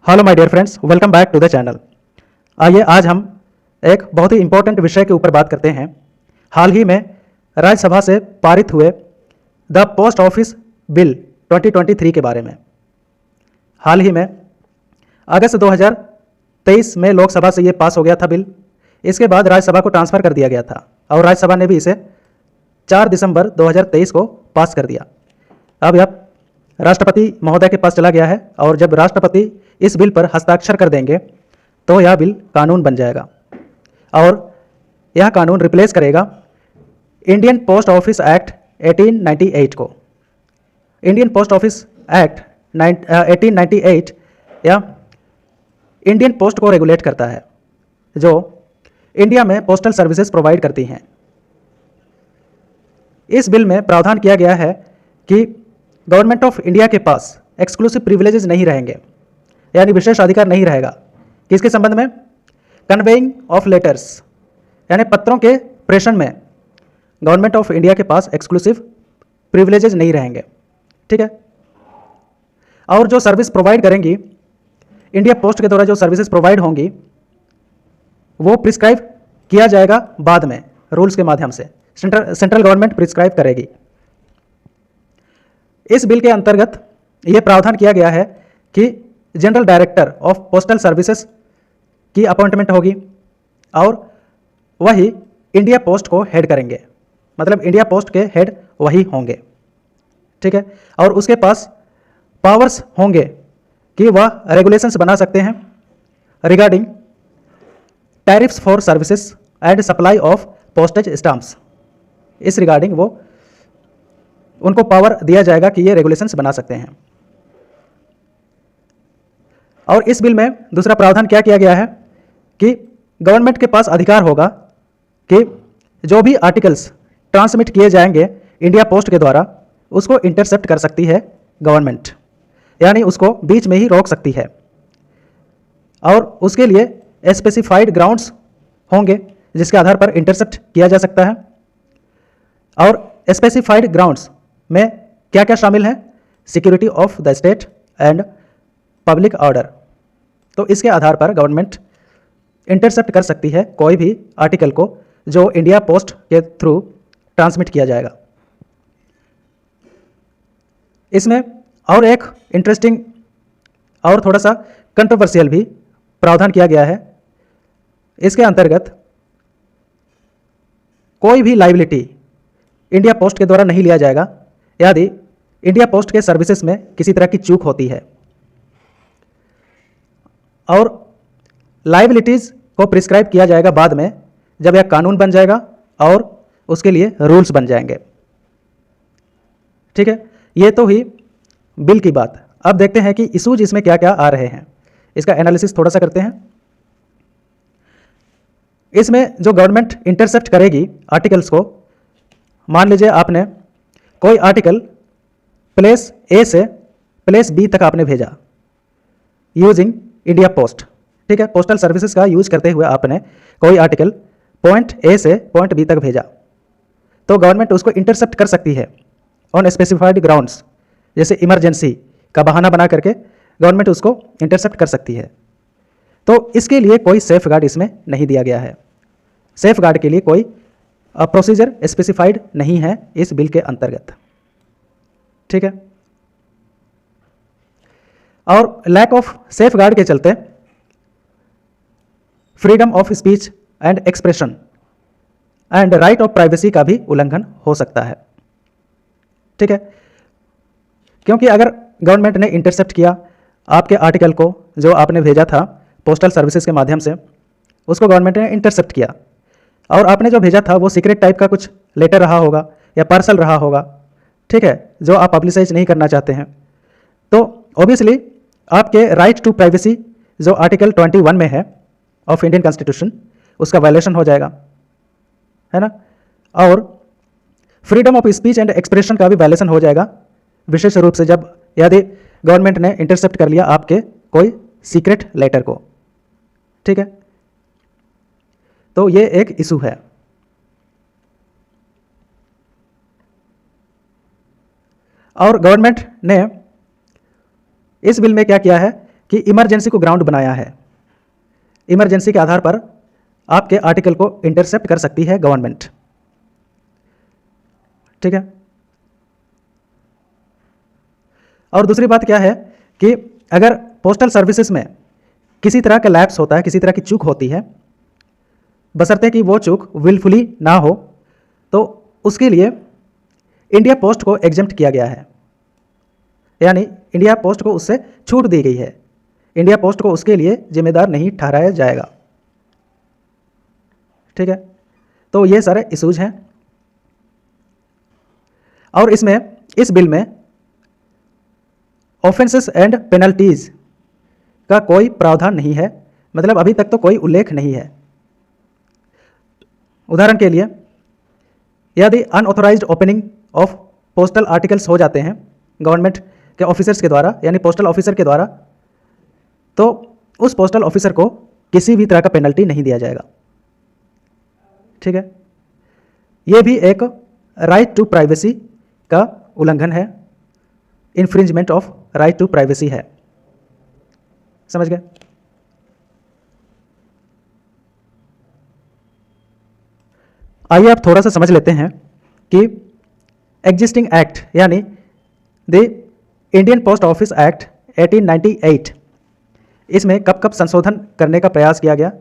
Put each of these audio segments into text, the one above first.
Hello my dear friends, welcome back to the channel. आइए आज हम एक बहुत ही इंपॉर्टेंट विषय के ऊपर बात करते हैं। हाल ही में राज्यसभा से पारित हुए द पोस्ट ऑफिस बिल 2023 के बारे में। हाल ही में अगस्त 2023 में लोकसभा से ये पास हो गया था बिल। इसके बाद राज्यसभा को ट्रांसफ़र कर दिया गया था और राज्यसभा ने भी इसे 4 दिसंबर 2023 को पास कर दिया। अब यह राष्ट्रपति महोदय के पास चला गया है और जब राष्ट्रपति इस बिल पर हस्ताक्षर कर देंगे तो यह बिल कानून बन जाएगा और यह कानून रिप्लेस करेगा इंडियन पोस्ट ऑफिस एक्ट 1898 को। इंडियन पोस्ट ऑफिस एक्ट 1898 या इंडियन पोस्ट को रेगुलेट करता है, जो इंडिया में पोस्टल सर्विसेज प्रोवाइड करती हैं। इस बिल में प्रावधान किया गया है कि गवर्नमेंट ऑफ इंडिया के पास एक्सक्लूसिव प्रिविलेजेस नहीं रहेंगे, यानी विशेष अधिकार नहीं रहेगा। किसके संबंध में? कन्वेइंग ऑफ लेटर्स, यानी पत्रों के प्रेषण में गवर्नमेंट ऑफ इंडिया के पास एक्सक्लूसिव प्रिविलेजेस नहीं रहेंगे। ठीक है। और जो सर्विस प्रोवाइड करेंगी इंडिया पोस्ट के द्वारा, जो सर्विसेज प्रोवाइड होंगी वो प्रिस्क्राइब किया जाएगा बाद में रूल्स के माध्यम से। सेंट्रल गवर्नमेंट प्रिस्क्राइब करेगी। इस बिल के अंतर्गत यह प्रावधान किया गया है कि general director of postal services की अपॉइंटमेंट होगी और वही इंडिया पोस्ट को हेड करेंगे, मतलब इंडिया पोस्ट के हेड वही होंगे। ठीक है। और उसके पास पावर्स होंगे कि वह रेगुलेशंस बना सकते हैं regarding tariffs for services and supply of postage stamps. इस रिगार्डिंग वो उनको पावर दिया जाएगा कि ये रेगुलेशंस बना सकते हैं। और इस बिल में दूसरा प्रावधान क्या किया गया है कि गवर्नमेंट के पास अधिकार होगा कि जो भी आर्टिकल्स ट्रांसमिट किए जाएंगे इंडिया पोस्ट के द्वारा उसको इंटरसेप्ट कर सकती है गवर्नमेंट, यानी उसको बीच में ही रोक सकती है। और उसके लिए स्पेसिफाइड ग्राउंड्स होंगे जिसके आधार पर इंटरसेप्ट किया जा सकता है। और स्पेसिफाइड ग्राउंड्स में क्या क्या शामिल है? Security of the state and public order. तो इसके आधार पर गवर्नमेंट इंटरसेप्ट कर सकती है कोई भी आर्टिकल को जो इंडिया पोस्ट के थ्रू ट्रांसमिट किया जाएगा। इसमें और एक इंटरेस्टिंग और थोड़ा सा कंट्रोवर्शियल भी प्रावधान किया गया है। इसके अंतर्गत कोई भी लायबिलिटी इंडिया पोस्ट के द्वारा नहीं लिया जाएगा यदि इंडिया पोस्ट के सर्विसेज में किसी तरह की चूक होती है। और लायबिलिटीज़ को प्रिस्क्राइब किया जाएगा बाद में, जब यह कानून बन जाएगा और उसके लिए रूल्स बन जाएंगे। ठीक है। ये तो ही बिल की बात। अब देखते हैं कि इशूज इसमें क्या क्या आ रहे हैं, इसका एनालिसिस थोड़ा सा करते हैं। इसमें जो गवर्नमेंट इंटरसेप्ट करेगी आर्टिकल्स को, मान लीजिए आपने कोई आर्टिकल प्लेस ए से प्लेस बी तक आपने भेजा यूजिंग इंडिया पोस्ट। ठीक है। पोस्टल सर्विसेज का यूज करते हुए आपने कोई आर्टिकल पॉइंट ए से पॉइंट बी तक भेजा, तो गवर्नमेंट उसको इंटरसेप्ट कर सकती है ऑन स्पेसिफाइड ग्राउंड्स। जैसे इमरजेंसी का बहाना बना करके गवर्नमेंट उसको इंटरसेप्ट कर सकती है। तो इसके लिए कोई सेफ गार्ड इसमें नहीं दिया गया है। सेफ गार्ड के लिए कोई प्रोसीजर स्पेसिफाइड नहीं है इस बिल के अंतर्गत। ठीक है। और लैक ऑफ सेफ गार्ड के चलते freedom of speech and expression and right of privacy का भी उल्लंघन हो सकता है। ठीक है। क्योंकि अगर गवर्नमेंट ने इंटरसेप्ट किया आपके आर्टिकल को जो आपने भेजा था पोस्टल सर्विसेज के माध्यम से, उसको गवर्नमेंट ने इंटरसेप्ट किया और आपने जो भेजा था वो सीक्रेट टाइप का कुछ लेटर रहा होगा या पार्सल रहा होगा। ठीक है। जो आप पब्लिसाइज नहीं करना चाहते हैं, तो ऑब्वियसली आपके राइट टू प्राइवेसी जो आर्टिकल 21 में है ऑफ इंडियन कॉन्स्टिट्यूशन, उसका वायलेशन हो जाएगा, है ना। और freedom of speech and expression का भी वायलेशन हो जाएगा, विशेष रूप से जब यदि गवर्नमेंट ने इंटरसेप्ट कर लिया आपके कोई सीक्रेट लेटर को। ठीक है। तो ये एक इशू है। और गवर्नमेंट ने इस बिल में क्या किया है कि इमरजेंसी को ग्राउंड बनाया है। इमरजेंसी के आधार पर आपके आर्टिकल को इंटरसेप्ट कर सकती है गवर्नमेंट। ठीक है। और दूसरी बात क्या है कि अगर पोस्टल सर्विसेज में किसी तरह का लैप्स होता है, किसी तरह की चूक होती है, बशर्ते कि वो चूक विलफुली ना हो, तो उसके लिए इंडिया पोस्ट को एग्जेम्प्ट किया गया है, यानी इंडिया पोस्ट को उससे छूट दी गई है। इंडिया पोस्ट को उसके लिए जिम्मेदार नहीं ठहराया जाएगा। ठीक है। तो ये सारे इशूज हैं और इसमें, इस बिल में ऑफेंसेस एंड पेनल्टीज का कोई प्रावधान नहीं है, मतलब अभी तक तो कोई उल्लेख नहीं है। उदाहरण के लिए, यदि unauthorised opening of postal articles हो जाते हैं गवर्नमेंट के ऑफिसर्स के द्वारा, यानी पोस्टल ऑफिसर के द्वारा, तो उस पोस्टल ऑफिसर को किसी भी तरह का पेनल्टी नहीं दिया जाएगा। ठीक है। यह भी एक राइट टू प्राइवेसी का उल्लंघन है, infringement of right to privacy है। समझ गए? आइए आप थोड़ा सा समझ लेते हैं कि एग्जिस्टिंग एक्ट यानी the Indian post office act 1898, इसमें कब कब संशोधन करने का प्रयास किया गया,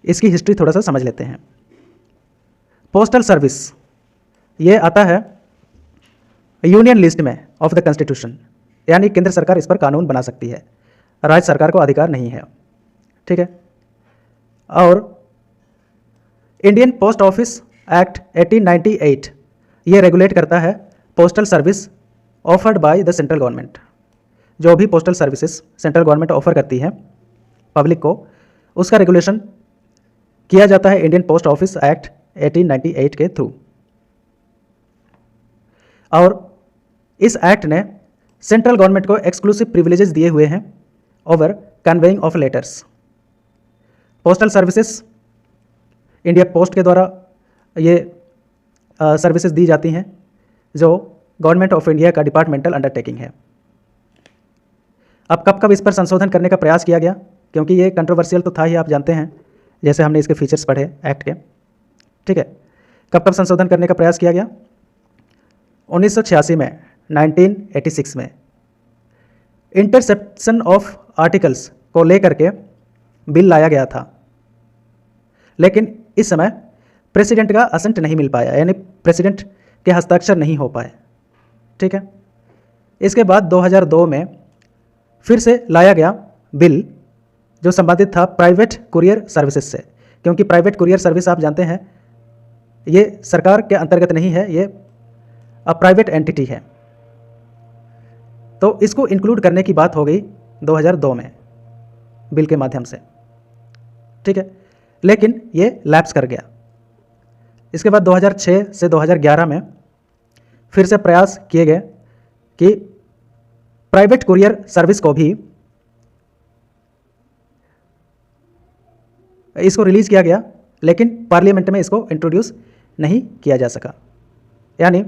इसकी हिस्ट्री थोड़ा सा समझ लेते हैं। पोस्टल सर्विस ये आता है यूनियन लिस्ट में ऑफ द कॉन्स्टिट्यूशन, यानी केंद्र सरकार इस पर कानून बना सकती है, राज्य सरकार को अधिकार नहीं है। ठीक है। और इंडियन पोस्ट ऑफिस एक्ट 1898 ये रेगुलेट करता है postal service offered by the central government. जो भी postal services central government offer करती है पब्लिक को, उसका रेगुलेशन किया जाता है इंडियन पोस्ट ऑफिस एक्ट 1898 के थ्रू। और इस एक्ट ने सेंट्रल गवर्नमेंट को एक्सक्लूसिव प्रिविलेजेस दिए हुए हैं over conveying of letters. Postal services India post के द्वारा ये सर्विसेज दी जाती हैं, जो गवर्नमेंट ऑफ इंडिया का डिपार्टमेंटल अंडरटेकिंग है। अब कब कब इस पर संशोधन करने का प्रयास किया गया, क्योंकि ये कंट्रोवर्शियल तो था ही, आप जानते हैं, जैसे हमने इसके फीचर्स पढ़े एक्ट के। ठीक है। कब कब संशोधन करने का प्रयास किया गया? 1986 में, 1986 में इंटरसेप्शन ऑफ आर्टिकल्स को लेकर के बिल लाया गया था, लेकिन इस समय प्रेसिडेंट का असेंट नहीं मिल पाया, यानी प्रेसिडेंट के हस्ताक्षर नहीं हो पाए। ठीक है। इसके बाद 2002 में फिर से लाया गया बिल, जो संबंधित था प्राइवेट कुरियर सर्विसेज से, क्योंकि प्राइवेट कुरियर सर्विस आप जानते हैं ये सरकार के अंतर्गत नहीं है, ये प्राइवेट एंटिटी है। तो इसको इंक्लूड करने की बात हो गई 2002 में बिल के माध्यम से। ठीक है। लेकिन ये लैप्स कर गया। इसके बाद 2006 से 2011 में फिर से प्रयास किए गए कि प्राइवेट कुरियर सर्विस को भी इसको रिलीज किया गया, लेकिन पार्लियामेंट में इसको इंट्रोड्यूस नहीं किया जा सका। यानी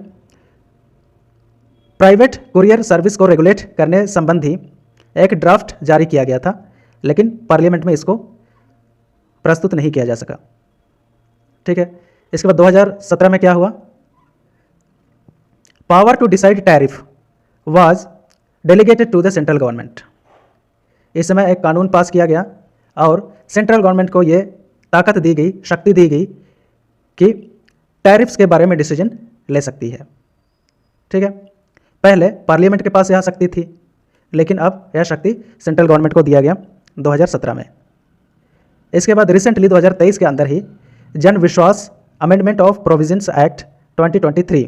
प्राइवेट कुरियर सर्विस को रेगुलेट करने संबंधी एक ड्राफ्ट जारी किया गया था, लेकिन पार्लियामेंट में इसको प्रस्तुत नहीं किया जा सका। ठीक है। इसके बाद 2017 में क्या हुआ? Power to decide tariff was delegated to the central government. इस समय एक कानून पास किया गया और सेंट्रल गवर्नमेंट को ये ताकत दी गई, शक्ति दी गई कि टैरिफ्स के बारे में डिसीजन ले सकती है। ठीक है। पहले पार्लियामेंट के पास यह शक्ति थी, लेकिन अब यह शक्ति सेंट्रल गवर्नमेंट को दिया गया 2017 में। इसके बाद रिसेंटली 2023 के अंदर ही जन विश्वास अमेंडमेंट ऑफ प्रोविजंस एक्ट 2023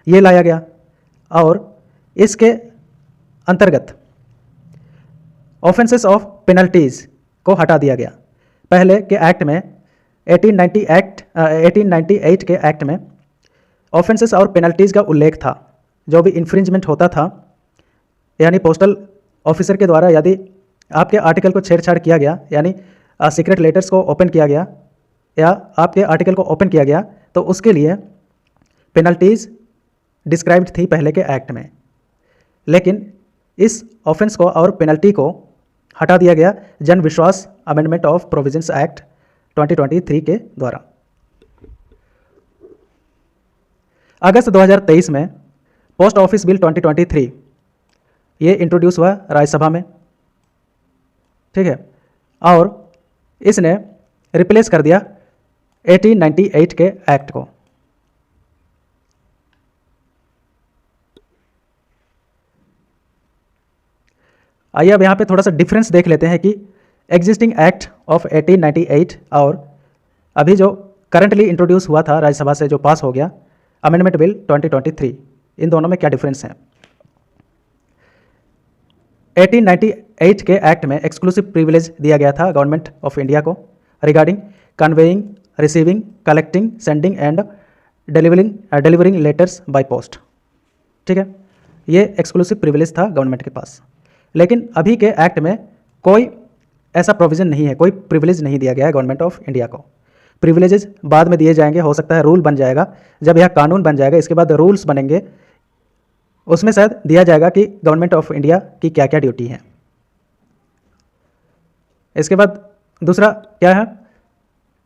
ये लाया गया और इसके अंतर्गत ऑफेंसेस ऑफ पेनल्टीज को हटा दिया गया। पहले के एक्ट में 1898 के एक्ट में ऑफेंसेस और पेनल्टीज का उल्लेख था। जो भी इन्फ्रिंजमेंट होता था, यानी पोस्टल ऑफिसर के द्वारा यदि आपके आर्टिकल को छेड़छाड़ किया गया, यानी सीक्रेट लेटर्स को ओपन किया गया या आपके आर्टिकल को ओपन किया गया, तो उसके लिए पेनल्टीज डिस्क्राइब्ड थी पहले के एक्ट में। लेकिन इस ऑफेंस को और पेनल्टी को हटा दिया गया जन विश्वास अमेंडमेंट ऑफ प्रोविजंस एक्ट 2023 के द्वारा। अगस्त 2023 में पोस्ट ऑफिस बिल 2023 ये इंट्रोड्यूस हुआ राज्यसभा में, ठीक है, और इसने रिप्लेस कर दिया 1898 के एक्ट को। आइए अब यहाँ पे थोड़ा सा डिफरेंस देख लेते हैं कि एग्जिस्टिंग एक्ट ऑफ 1898 और अभी जो करंटली इंट्रोड्यूस हुआ था राज्यसभा से जो पास हो गया अमेंडमेंट बिल 2023, इन दोनों में क्या डिफरेंस है। 1898 के एक्ट में एक्सक्लूसिव प्रिविलेज दिया गया था गवर्नमेंट ऑफ इंडिया को regarding conveying, receiving, collecting, sending end delivering letters by post, ठीक है, ये एक्सक्लूसिव प्रिविलेज था गवर्नमेंट के पास। लेकिन अभी के एक्ट में कोई ऐसा प्रोविज़न नहीं है, कोई प्रिविलेज नहीं दिया गया है गवर्नमेंट ऑफ इंडिया को। प्रिविलेजेस बाद में दिए जाएंगे, हो सकता है रूल बन जाएगा, जब यह कानून बन जाएगा इसके बाद रूल्स बनेंगे, उसमें शायद दिया जाएगा कि गवर्नमेंट ऑफ इंडिया की क्या क्या ड्यूटी है। इसके बाद दूसरा क्या है,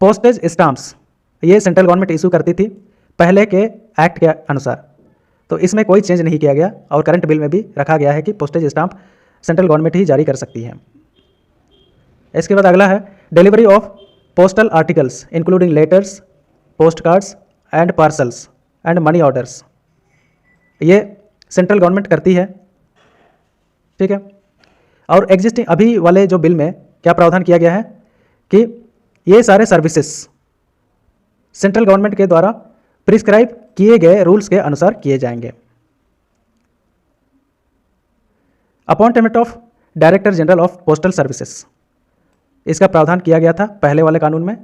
पोस्टेज स्टाम्प्स, ये सेंट्रल गवर्नमेंट इशू करती थी पहले के एक्ट के अनुसार, तो इसमें कोई चेंज नहीं किया गया और करंट बिल में भी रखा गया है कि पोस्टेज स्टाम्प सेंट्रल गवर्नमेंट ही जारी कर सकती है। इसके बाद अगला है delivery of postal articles including letters, post cards and parcels and money orders, ये सेंट्रल गवर्नमेंट करती है, ठीक है। और एग्जिस्टिंग अभी वाले जो बिल में क्या प्रावधान किया गया है कि ये सारे सर्विसेज सेंट्रल गवर्नमेंट के द्वारा प्रिस्क्राइब किए गए रूल्स के अनुसार किए जाएंगे। Appointment of director general of postal services, इसका प्रावधान किया गया था पहले वाले कानून में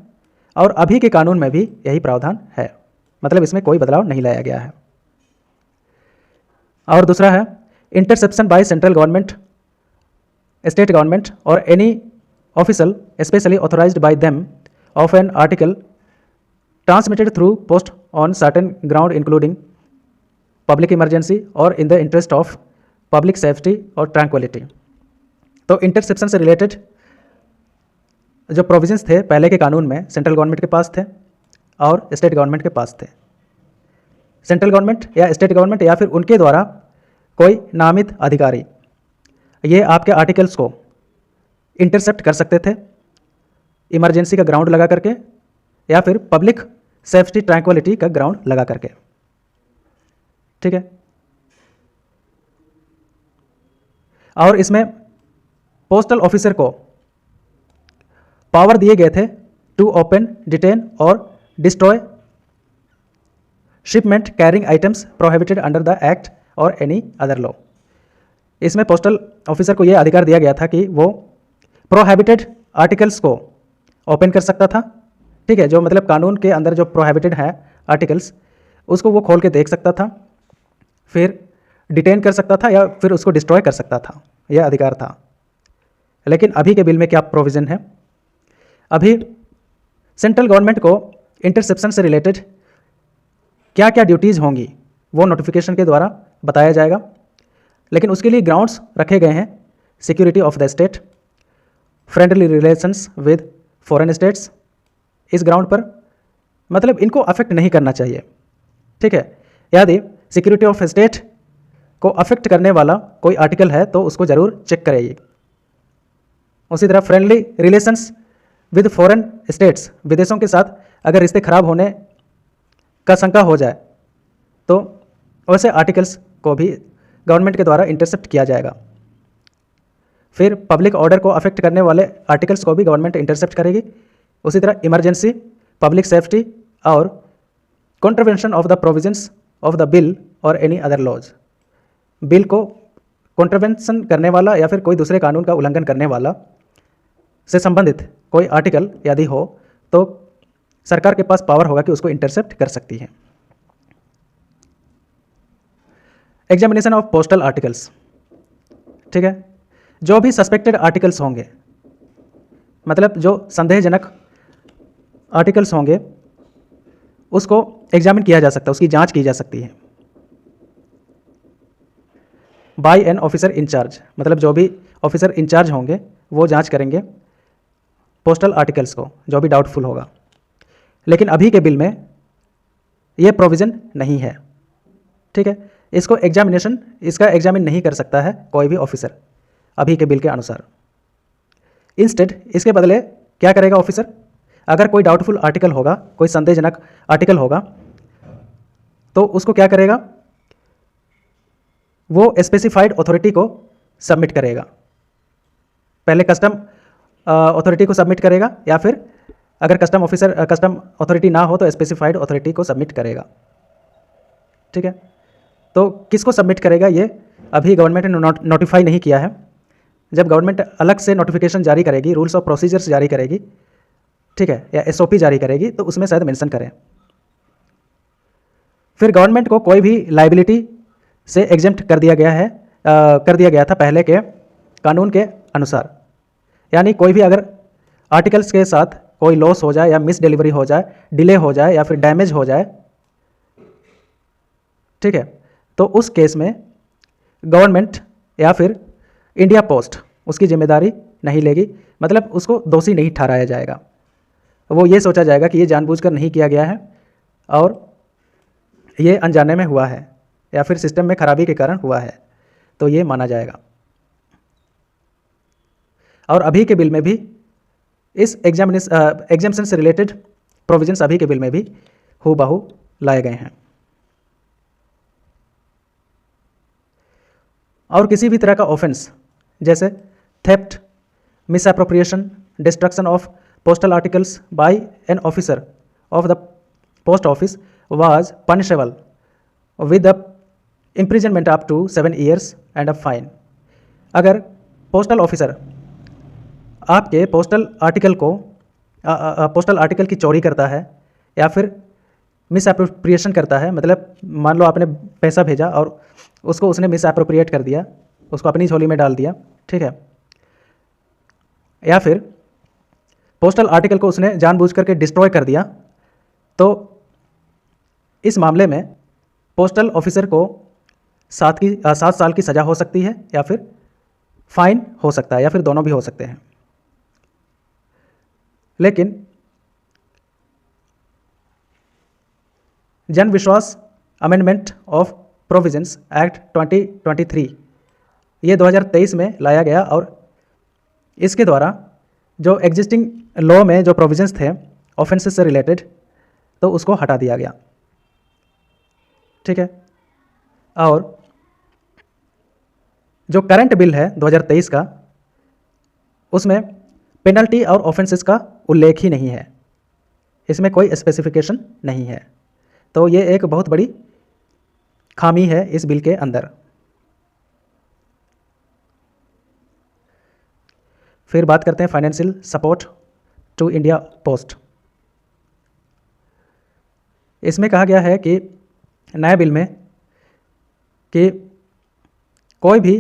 और अभी के कानून में भी यही प्रावधान है, मतलब इसमें कोई बदलाव नहीं लाया गया है। और दूसरा है interception by central government, state government और any official specially authorised by them of an article transmitted through post on certain ground including public emergency और in the interest of public safety और ट्रैंक्विलिटी। तो interception से related जो provisions थे पहले के कानून में सेंट्रल गवर्नमेंट के पास थे और स्टेट गवर्नमेंट के पास थे। सेंट्रल गवर्नमेंट या स्टेट गवर्नमेंट या फिर उनके द्वारा कोई नामित अधिकारी ये आपके आर्टिकल्स को इंटरसेप्ट कर सकते थे इमरजेंसी का ग्राउंड लगा करके या फिर पब्लिक सेफ्टी ट्रैंक्विलिटी का ग्राउंड लगा करके, ठीक है। और इसमें पोस्टल ऑफिसर को पावर दिए गए थे टू ओपन, डिटेन और destroy shipment carrying items prohibited under the act और एनी अदर लॉ। इसमें पोस्टल ऑफिसर को यह अधिकार दिया गया था कि वो प्रोहिबिटेड आर्टिकल्स को ओपन कर सकता था, ठीक है, जो मतलब कानून के अंदर जो प्रोहिबिटेड है आर्टिकल्स उसको वो खोल के देख सकता था, फिर डिटेन कर सकता था या फिर उसको डिस्ट्रॉय कर सकता था, यह अधिकार था। लेकिन अभी के बिल में क्या प्रोविज़न है, अभी सेंट्रल गवर्नमेंट को इंटरसेप्शन से रिलेटेड क्या क्या ड्यूटीज़ होंगी वो नोटिफिकेशन के द्वारा बताया जाएगा, लेकिन उसके लिए ग्राउंड्स रखे गए हैं, security of the state, friendly relations with foreign states. इस ग्राउंड पर मतलब इनको अफेक्ट नहीं करना चाहिए, ठीक है। यदि सिक्योरिटी ऑफ स्टेट को अफेक्ट करने वाला कोई आर्टिकल है तो उसको ज़रूर चेक करिए। उसी तरह friendly relations with foreign states, विदेशों के साथ अगर रिश्ते खराब होने का शंका हो जाए तो वैसे आर्टिकल्स को भी गवर्नमेंट के द्वारा इंटरसेप्ट किया जाएगा। फिर पब्लिक ऑर्डर को अफेक्ट करने वाले आर्टिकल्स को भी गवर्नमेंट इंटरसेप्ट करेगी। उसी तरह इमरजेंसी, पब्लिक सेफ्टी और contravention of the provisions of the bill और एनी अदर लॉज, बिल को कॉन्ट्रवेंशन करने वाला या फिर कोई दूसरे कानून का उल्लंघन करने वाला से संबंधित कोई आर्टिकल यदि हो तो सरकार के पास पावर होगा कि उसको इंटरसेप्ट कर सकती है। एग्जामिनेशन ऑफ पोस्टल आर्टिकल्स, ठीक है, जो भी सस्पेक्टेड आर्टिकल्स होंगे, मतलब जो संदेहजनक आर्टिकल्स होंगे उसको एग्जामिन किया जा सकता है, उसकी जांच की जा सकती है। बाय एन ऑफिसर इंचार्ज, मतलब जो भी ऑफिसर इंचार्ज होंगे वो जांच करेंगे पोस्टल आर्टिकल्स को, जो भी डाउटफुल होगा। लेकिन अभी के बिल में ये प्रोविज़न नहीं है, ठीक है। इसका एग्जामिन नहीं कर सकता है कोई भी ऑफिसर अभी के बिल के अनुसार। इंस्टेड इसके बदले क्या करेगा ऑफिसर, अगर कोई डाउटफुल आर्टिकल होगा, कोई संदेहजनक आर्टिकल होगा, तो उसको क्या करेगा, वो स्पेसिफाइड अथॉरिटी को सबमिट करेगा। पहले कस्टम अथॉरिटी को सबमिट करेगा, या फिर अगर कस्टम अथॉरिटी ना हो तो स्पेसिफाइड अथॉरिटी को सबमिट करेगा, ठीक है। तो किसको सबमिट करेगा ये अभी गवर्नमेंट ने नोटिफाई नहीं किया है। जब गवर्नमेंट अलग से नोटिफिकेशन जारी करेगी, रूल्स ऑफ प्रोसीजर्स जारी करेगी, ठीक है, या SOP जारी करेगी, तो उसमें शायद मेंशन करें। फिर गवर्नमेंट को कोई भी लाइबिलिटी से एग्जेम्प्ट कर दिया गया था पहले के कानून के अनुसार। यानी कोई भी अगर आर्टिकल्स के साथ कोई लॉस हो जाए या मिस डिलीवरी हो जाए, डिले हो जाए या फिर डैमेज हो जाए, ठीक है, तो उस केस में गवर्नमेंट या फिर इंडिया पोस्ट उसकी जिम्मेदारी नहीं लेगी, मतलब उसको दोषी नहीं ठहराया जाएगा। वो ये सोचा जाएगा कि ये जानबूझकर नहीं किया गया है और ये अनजाने में हुआ है या फिर सिस्टम में खराबी के कारण हुआ है, तो ये माना जाएगा। और अभी के बिल में भी इस एग्जामिनेशन से रिलेटेड प्रोविजंस अभी के बिल में भी हूबहू लाए गए हैं। और किसी भी तरह का ऑफेंस जैसे theft, misappropriation, destruction of postal articles by an officer of the post office was punishable with the imprisonment up to 7 years and a fine. अगर पोस्टल ऑफिसर आपके पोस्टल आर्टिकल की चोरी करता है या फिर मिसअप्रोप्रिएशन करता है, मतलब मान लो आपने पैसा भेजा और उसको उसने मिसअप्रोप्रिएट कर दिया, उसको अपनी झोली में डाल दिया, ठीक है, या फिर पोस्टल आर्टिकल को उसने जानबूझ करके डिस्ट्रॉय कर दिया, तो इस मामले में पोस्टल ऑफिसर को 7 साल की सज़ा हो सकती है या फिर फाइन हो सकता है, या फिर दोनों भी हो सकते हैं। लेकिन जन विश्वास अमेंडमेंट ऑफ प्रोविजंस एक्ट 2023 ये 2023 में लाया गया और इसके द्वारा जो एग्जिस्टिंग लॉ में जो प्रोविजंस थे ऑफेंसेस से रिलेटेड, तो उसको हटा दिया गया, ठीक है। और जो करंट बिल है 2023 का, उसमें पेनल्टी और ऑफेंसेस का उल्लेख ही नहीं है, इसमें कोई स्पेसिफिकेशन नहीं है। तो ये एक बहुत बड़ी खामी है इस बिल के अंदर। फिर बात करते हैं financial support to India Post. इसमें कहा गया है कि नए बिल में कि कोई भी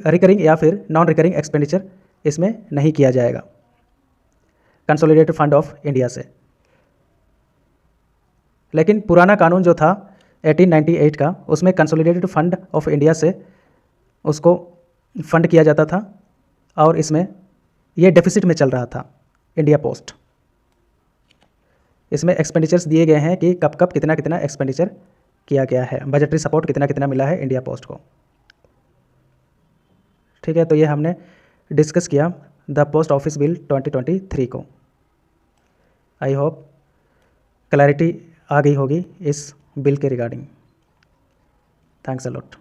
रिकरिंग या फिर नॉन रिकरिंग एक्सपेंडिचर इसमें नहीं किया जाएगा कंसोलिडेटेड फंड ऑफ इंडिया से। लेकिन पुराना कानून जो था 1898 का, उसमें कंसोलिडेटेड फंड ऑफ इंडिया से उसको फंड किया जाता था और इसमें ये डेफिसिट में चल रहा था इंडिया पोस्ट। इसमें एक्सपेंडिचर्स दिए गए हैं कि कब कब कितना कितना एक्सपेंडिचर किया गया है, बजटरी सपोर्ट कितना कितना मिला है इंडिया पोस्ट को, ठीक है। तो ये हमने डिस्कस किया द पोस्ट ऑफिस बिल 2023 को। आई होप क्लैरिटी आ गई होगी इस बिल के रिगार्डिंग। Thanks a lot.